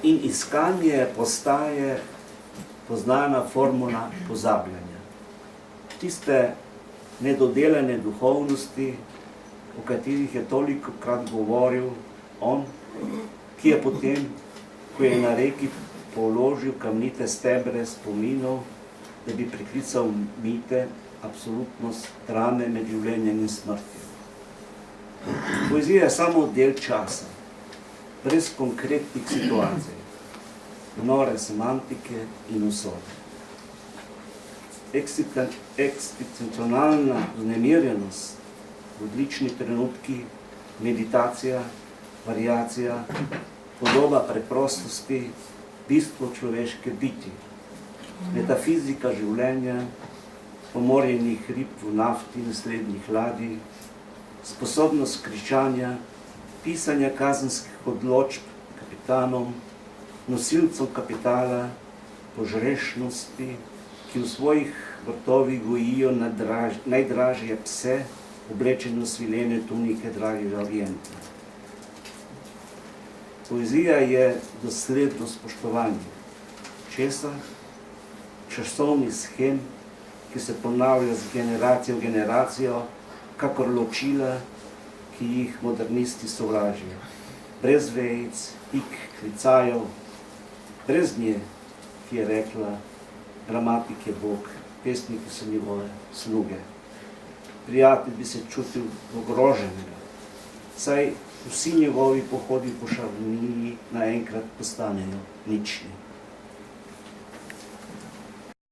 in iskanje postaje poznana formula pozabljanja. Tiste nedodelane duhovnosti, o katerih je toliko krat govoril on, ki je potem, ko je na reki položil kamnite stebre spominov, da bi priklical mite absolutnost drame med življenjem in smrtjo. Poezija je samo del časa, brez konkretnih situacij, nore semantike in usode. Eksistencionalna vznemirjenost, odlični trenutki, meditacija, variacija, podoba preprostosti, bistvo človeške biti, metafizika življenja, pomorjenih rib v nafti in slednjih ladij, sposobnost kričanja, pisanja kazenskih odločb kapitanom, nosilcem kapitala, požrešnosti, ki v svojih vrtovih gojijo najdražje pse, oblečene v svilene tunike dragega orienta. Poezija je dosledno spoštovanje. Česa? Časovni shem, ki se ponavlja z generacijo v generacijo, kakor ločila, ki jih modernisti sovražijo. Brez vejic, pik, klicajev, brez nje, ki je rekla, gramatik je Bog, pesniki so njegove sluge. Prijatelj bi se čutil ogroženega, saj vsi njegovi pohodi po Šarniji naenkrat postanejo nični.